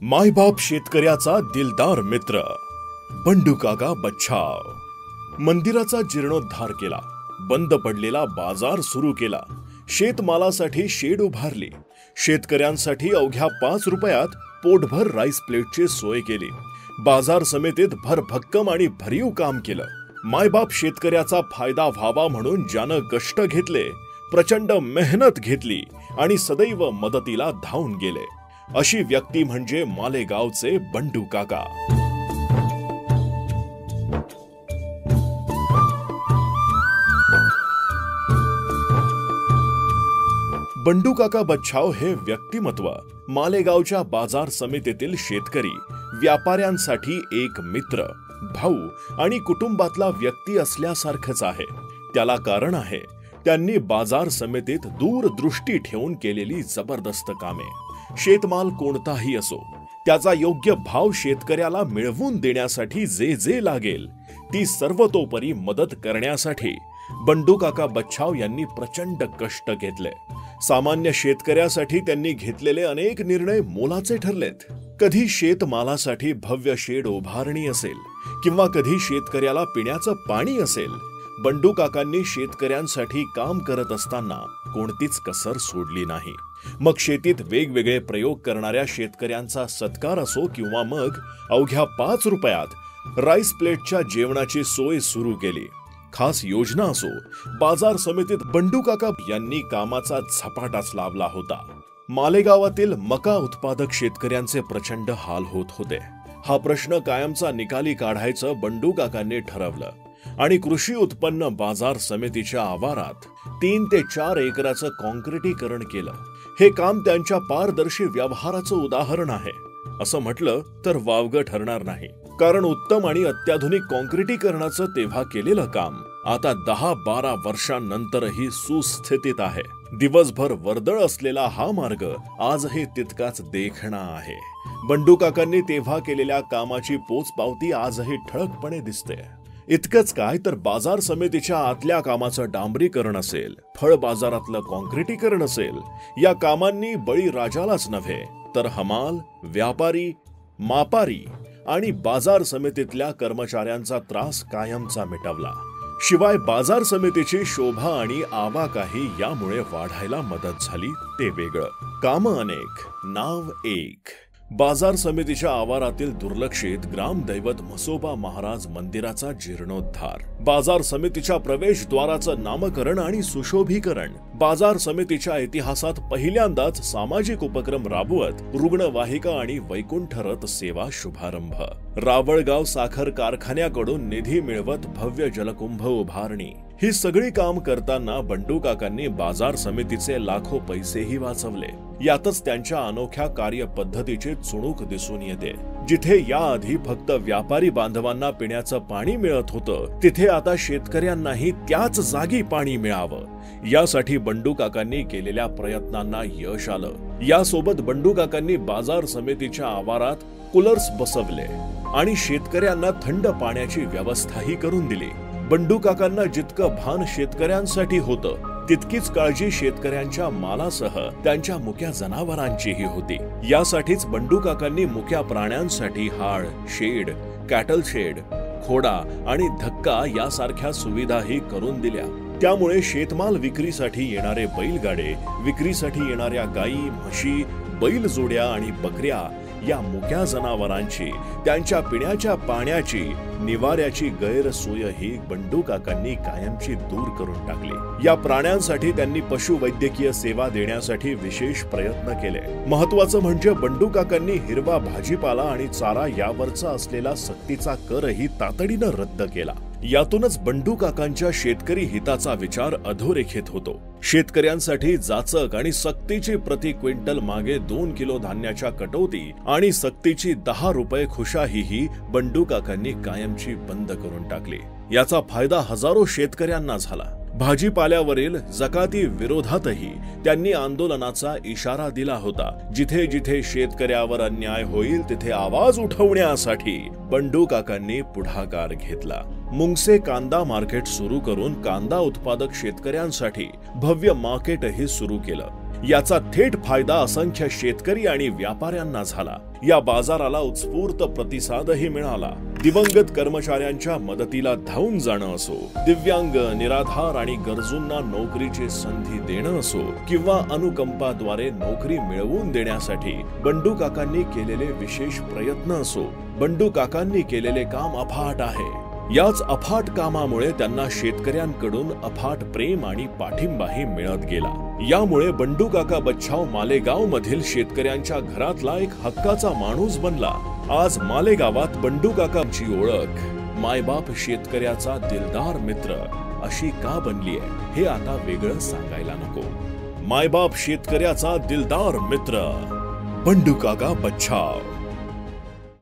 मायबाप शेतकऱ्याचा दिलदार मित्र बंडू काका बच्छाव. मंदिराचा जीर्णोद्धार केला, बंद पडलेला बाजार सुरू केला, शेतमालासाठी शेड उभारली, शेतकऱ्यांसाठी अवघ्या 5 रुपयात पोटभर राईस प्लेटची सोय केली, बाजार समितीत भरभक्कम आणि भरीव काम केलं. मायबाप शेतकऱ्याचा फायदा व्हावा म्हणून ज्यानं कष्ट घेतले, प्रचंड मेहनत घेतली आणि सदैव मदतीला धावून गेले, अशी व्यक्ती म्हणजे मालेगावचे बंडू काका. बंडू काका बच्छाव हे व्यक्तिमत्व मालेगावच्या बाजार समितीतील शेतकरी, व्यापाऱ्यांसाठी एक मित्र, भाऊ आणि कुटुंबातला व्यक्ती असल्यासारखंच आहे. त्याला कारण आहे, त्यांनी बाजार समितीत दूरदृष्टी ठेवून केलेली जबरदस्त कामे. शेतमाल कोणताही असो, त्याचा योग्य भाव शेतकऱ्याला मिळवून देण्यासाठी जे जे लागेल ती सर्वतोपरी मदत करण्यासाठी बंडू काका बच्छाव यांनी प्रचंड कष्ट घेतले. सामान्य शेतकऱ्यासाठी त्यांनी घेतलेले अनेक निर्णय मोलाचे ठरलेत. कधी शेतमालासाठी भव्य शेड उभारणी असेल किंवा कधी शेतकऱ्याला पिण्याचं पाणी असेल, बंडू काकांनी शेतकऱ्यांसाठी काम करत असताना कोणतीच कसर सोडली नाही. मग शेतीत वेगवेगळे प्रयोग करणाऱ्या शेतकऱ्यांचा सत्कार असो किंवा मग अवघ्या 5 रुपयात राईस प्लेटच्या जेवणाची सोय सुरू केली. खास योजना असो, बाजार समितीत बंडू काका यांनी कामाचा झपाटाच लावला होता. मालेगावातील मका उत्पादक शेतकऱ्यांचे प्रचंड हाल होत होते. हा प्रश्न कायमचा निकाली काढायचं बंडू काकांनी ठरवलं आणि कृषी उत्पन्न बाजार समितीच्या आवारात 3 ते 4 एकराचं कॉन्क्रिटीकरण केलं. हे काम त्यांच्या पारदर्शी व्यवहाराचं उदाहरण आहे असं म्हटलं तर वावगं ठरणार नाही, कारण उत्तम आणि अत्याधुनिक कॉन्क्रिटीकरणाचं तेव्हा केलेलं काम आता 10-12 वर्षांनंतरही सुस्थितीत आहे. दिवसभर वर्दळ असलेला हा मार्ग आजही तितकाच देखणा आहे. बंडू काकांनी तेव्हा केलेल्या कामाची पोचपावती आजही ठळकपणे दिसते. इतकंच काय तर बाजार समितीच्या आतल्या कामाचं डांबरीकरण असेल, फळ बाजारातलं कॉन्क्रिटीकरण असेल, या कामांनी बळीराजालाच नव्हे तर हमाल, व्यापारी, मापारी आणि बाजार समितीतल्या कर्मचाऱ्यांचा त्रास कायमचा मिटवला. शिवाय बाजार समितीची शोभा आणि आवाकाही यामुळे वाढायला मदत झाली. ते वेगळं. कामं अनेक, नाव एक. बाजार समितीच्या आवारातील दुर्लक्षित ग्रामदैवत म्हसोबा महाराज मंदिराचा जीर्णोद्धार, बाजार समितीच्या प्रवेशद्वाराचं नामकरण आणि सुशोभीकरण, बाजार समितीच्या इतिहासात पहिल्यांदाच सामाजिक उपक्रम राबवत रुग्णवाहिका आणि वैकुंठ रथ सेवा शुभारंभ, रावळगाव साखर कारखान्याकडून निधी मिळवत भव्य जलकुंभ उभारणी, ही सगळी काम करताना बंडू काकांनी बाजार समितीचे लाखो पैसेही वाचवले. यातच त्यांच्या अनोख्या कार्यपद्धतीची चुणूक दिसून येते. जिथे याआधी फक्त व्यापारी बांधवांना पिण्याचं पाणी मिळत होतं, तिथे आता शेतकऱ्यांनाही त्याच जागी पाणी मिळावं, यासाठी बंडू काकांनी केलेल्या प्रयत्नांना यश आलं. यासोबत बंडू काकांनी बाजार समितीच्या आवारात कूलर्स बसवले आणि शेतकऱ्यांना थंड पाण्याची व्यवस्थाही करून दिली. बंडू काकांना जितकं भान शेतकऱ्यांसाठी होतं, तितकीच काळजी शेतकऱ्यांच्या मालासह त्यांच्या मुक्या जनावरांचीही होती. यासाठीच बंडू काकांनी मुक्या प्राण्यांसाठी हाळ, शेड, कॅटल शेड, खोडा आणि धक्का यासारख्या सुविधाही करून दिल्या. त्यामुळे शेतमाल विक्रीसाठी येणारे बैलगाडे, विक्रीसाठी येणाऱ्या गायी, म्हशी, बैल जोड्या आणि बकऱ्या या मुक्या जनावरांची, त्यांच्या पिण्याच्या पाण्याची, निवाऱ्याची गैरसोयही बंडू काकांनी कायमची दूर करून टाकली. या प्राण्यांसाठी त्यांनी पशुवैद्यकीय सेवा देण्यासाठी विशेष प्रयत्न केले. महत्वाचं म्हणजे बंडू काकांनी हिरवा भाजीपाला आणि चारा यावरचा असलेला सक्तीचा करही तातडीनं रद्द केला. यातूनच बंडू काकांच्या शेतकरी हिताचा विचार अधोरेखित होतो. शेतकऱ्यांसाठी जाचक आणि सक्तीची प्रति क्विंटल मागे 2 किलो धान्याच्या कटौती आणि सक्तीची 10 रुपये खुशाहीही बंडू काकांनी कायमची बंद करून टाकली. याचा फायदा हजारो शेतकऱ्यांना झाला. भाजीपाल्यावरील जकाती विरोधातही त्यांनी आंदोलनाचा इशारा दिला होता. जिथे जिथे शेतकऱ्यावर अन्याय होईल तिथे आवाज उठवण्यासाठी बंडू काकांनी पुढाकार घेतला. मुंगसे कांदा मार्केट सुरू करून कांदा उत्पादक शेतकऱ्यांसाठी भव्य मार्केटही सुरू केलं. याचा थेट फायदा असंख्य शेतकरी आणि व्यापाऱ्यांना झाला। या बाजाराला उत्स्फूर्त प्रतिसादही मिळाला। दिवंगत कर्मचाऱ्यांच्या मदतीला धावून जाणं असो, दिव्यांग, निराधार आणि गरजूंना नोकरीची संधी देणं असो, किंवा अनुकंपाद्वारे नोकरी मिळवून देण्यासाठी बंडू काकांनी केलेले विशेष प्रयत्न असो, बंडू काकांनी केलेले काम अफाट आहे। याच अफाट कामामुळे त्यांना शेतकऱ्यांकडून अफाट प्रेम आणि पाठिंबाही मिळत गेला। यामुळे बंडू काका बच्छाव मालेगाव मधील शेतकऱ्यांच्या घरातला एक हक्काचा माणूस बनला। आज मालेगावात बंडू काकांची ओळख मायबाप शेतकऱ्याचा दिलदार मित्र अशी का बनली आहे हे आता वेगळं सांगायला नको। मायबाप शेतकऱ्याचा दिलदार मित्र बंडू काका बच्छाव।